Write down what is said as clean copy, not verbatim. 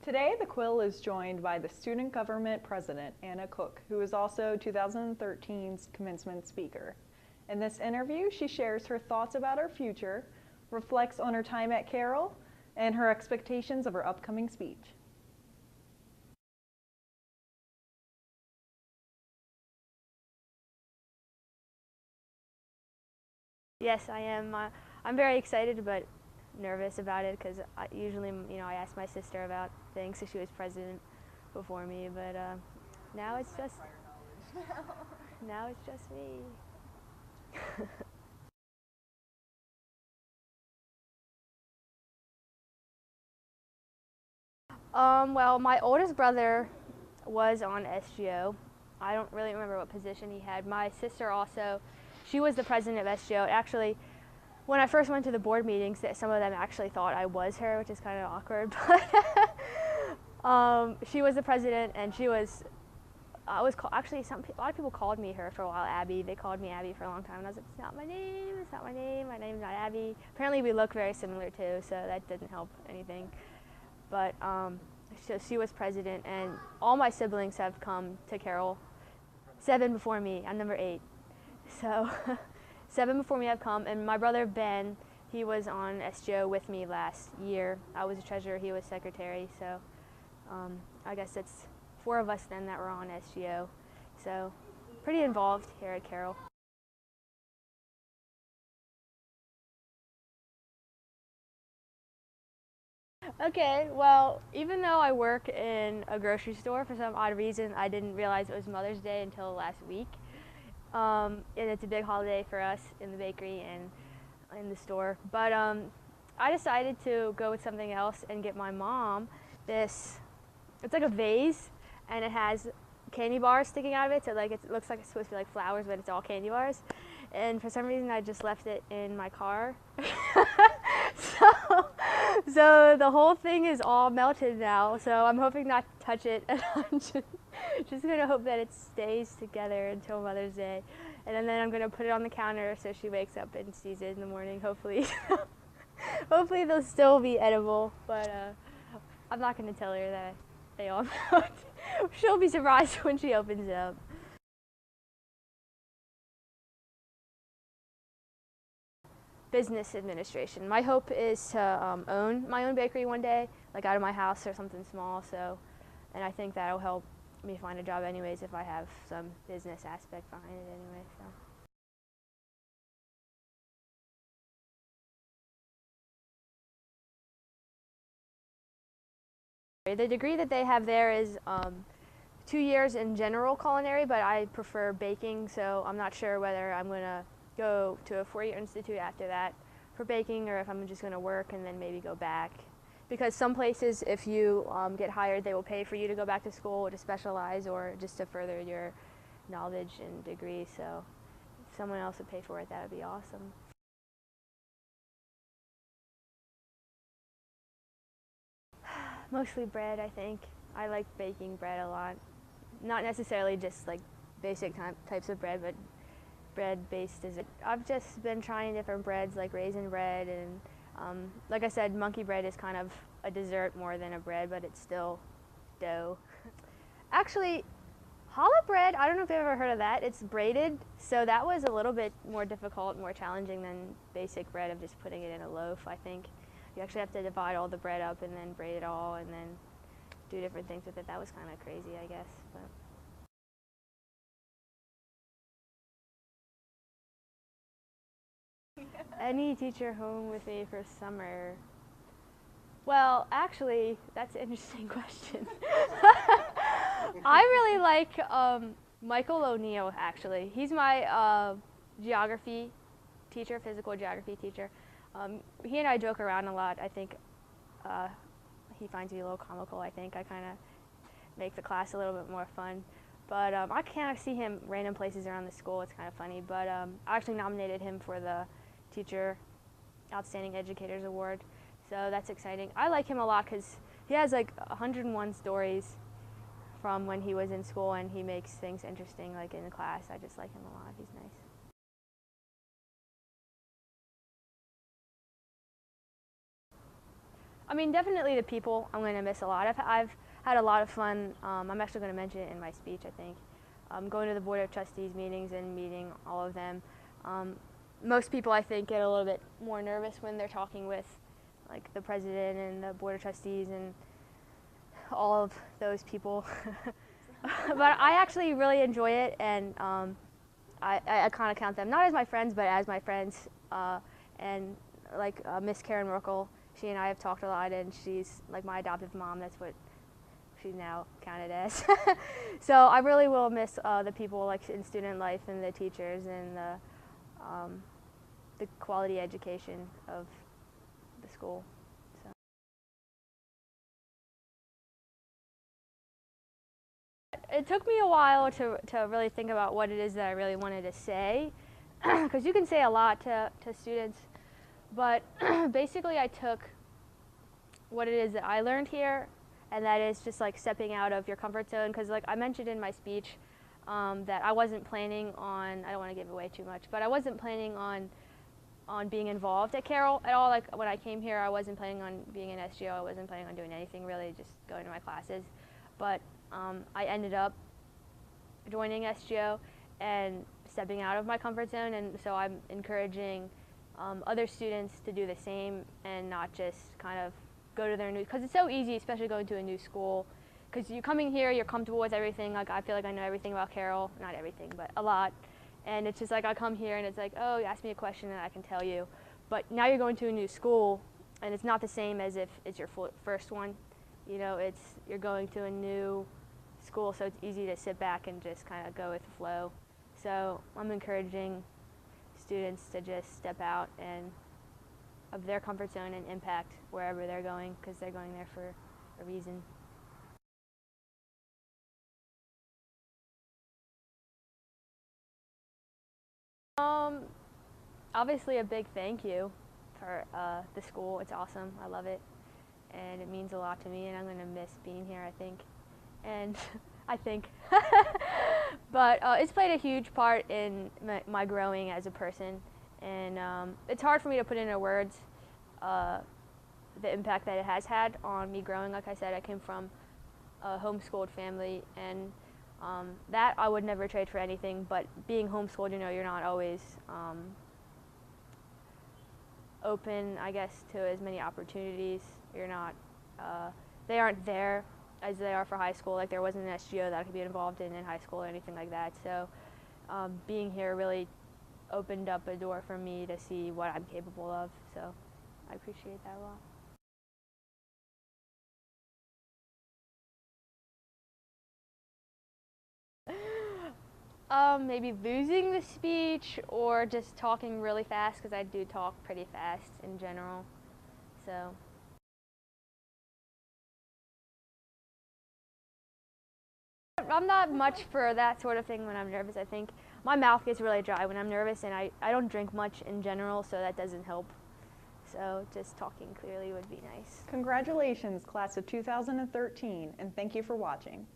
Today, the Quill is joined by the Student Government President, Anna Cook, who is also 2013's commencement speaker. In this interview, she shares her thoughts about her future, reflects on her time at Carroll, and her expectations of her upcoming speech. Yes, I am. I'm very excited but nervous about it because usually, I ask my sister about things because she was president before me, but now it's just me. Well, my oldest brother was on SGO. I don't really remember what position he had. My sister also, she was the president of SGO. Actually, when I first went to the board meetings, some of them actually thought I was her, which is kind of awkward. But she was the president, and she was. I was actually a lot of people called me her for a while. Abby. They called me Abby for a long time, and I was like, "It's not my name. It's not my name. My name's not Abby." Apparently, we look very similar too, so that didn't help anything. But so she was president, and all my siblings have come to Carroll. 7 before me. I'm number 8. So 7 before me have come, and my brother Ben, he was on SGO with me last year. I was a treasurer, he was secretary, so I guess it's 4 of us then that were on SGO. So pretty involved here at Carroll. Okay, well, even though I work in a grocery store, for some odd reason, I didn't realize it was Mother's Day until last week. And it's a big holiday for us in the bakery and in the store. But I decided to go with something else and get my mom this, it's like a vase, and it has candy bars sticking out of it, so like it looks like it's supposed to be like flowers, but it's all candy bars. And for some reason, I just left it in my car. So the whole thing is all melted now, so I'm hoping not to touch it, and I'm just going to hope that it stays together until Mother's Day. And then I'm going to put it on the counter so she wakes up and sees it in the morning, hopefully. Hopefully they'll still be edible, but I'm not going to tell her that they all melt. She'll be surprised when she opens it up. Business administration. My hope is to own my own bakery one day, like out of my house or something small. So, and I think that'll help me find a job anyways if I have some business aspect behind it anyway. So. The degree that they have there is 2 years in general culinary, but I prefer baking, so I'm not sure whether I'm going to go to a 4-year institute after that for baking, or if I'm just going to work and then maybe go back. Because some places, if you get hired, they will pay for you to go back to school to specialize or just to further your knowledge and degree. So if someone else would pay for it, that would be awesome. Mostly bread, I think. I like baking bread a lot. Not necessarily just like basic types of bread, but bread-based dessert. I've just been trying different breads like raisin bread, and like I said, monkey bread is kind of a dessert more than a bread, but it's still dough. Actually, challah bread, I don't know if you've ever heard of that. It's braided, so that was a little bit more difficult, more challenging than basic bread of just putting it in a loaf, I think. You actually have to divide all the bread up and then braid it all and then do different things with it. That was kind of crazy, I guess. But. Any teacher home with me for summer? Well, actually, that's an interesting question. I really like Michael O'Neill, actually. He's my geography teacher, physical geography teacher. He and I joke around a lot. I think he finds me a little comical, I think. I kind of make the class a little bit more fun. But I kind of see him random places around the school. It's kind of funny. But I actually nominated him for the Teacher Outstanding Educators Award, so that's exciting. I like him a lot because he has like 101 stories from when he was in school, and he makes things interesting like in the class. I just like him a lot. He's nice. I mean, definitely the people I'm going to miss a lot. I've had a lot of fun. I'm actually going to mention it in my speech, I think. Going to the Board of Trustees meetings and meeting all of them. Most people, I think, get a little bit more nervous when they're talking with like the president and the Board of Trustees and all of those people. But I actually really enjoy it, and I kind of count them not as my friends, but as my friends. And like Miss Karen Merkel, she and I have talked a lot, and she's like my adoptive mom. That's what she's now counted as. So I really will miss the people like in student life and the teachers and the quality education of the school. So. It took me a while to really think about what it is that I really wanted to say, because you can say a lot to students, but basically I took what it is that I learned here, and that is just like stepping out of your comfort zone, because like I mentioned in my speech that I wasn't planning on, I don't want to give away too much, but I wasn't planning on being involved at Carroll at all. Like when I came here, I wasn't planning on being an SGO, I wasn't planning on doing anything really, just going to my classes. But I ended up joining SGO and stepping out of my comfort zone, and so I'm encouraging other students to do the same and not just kind of go to their new, because it's so easy, especially going to a new school, because you're coming here, you're comfortable with everything. Like I feel like I know everything about Carroll, not everything, but a lot. And it's just like I come here and it's like, oh, you ask me a question and I can tell you. But now you're going to a new school, and it's not the same as if it's your first one. You know, you're going to a new school, so it's easy to sit back and just kind of go with the flow. So I'm encouraging students to just step out and of their comfort zone and impact wherever they're going, because they're going there for a reason. Obviously a big thank you for the school. It's awesome. I love it, and it means a lot to me, and I'm going to miss being here, I think. And I think. But it's played a huge part in my growing as a person, and it's hard for me to put into words the impact that it has had on me growing. Like I said, I came from a homeschooled family, and that I would never trade for anything. But being homeschooled, you know, you're not always open, I guess, to as many opportunities. You're not, they aren't there as they are for high school. Like there wasn't an SGO that I could be involved in high school or anything like that. So being here really opened up a door for me to see what I'm capable of. So I appreciate that a lot. Maybe losing the speech or just talking really fast, because I do talk pretty fast in general. So. I'm not much for that sort of thing when I'm nervous. I think my mouth gets really dry when I'm nervous, and I don't drink much in general, so that doesn't help. So just talking clearly would be nice. Congratulations, class of 2013, and thank you for watching.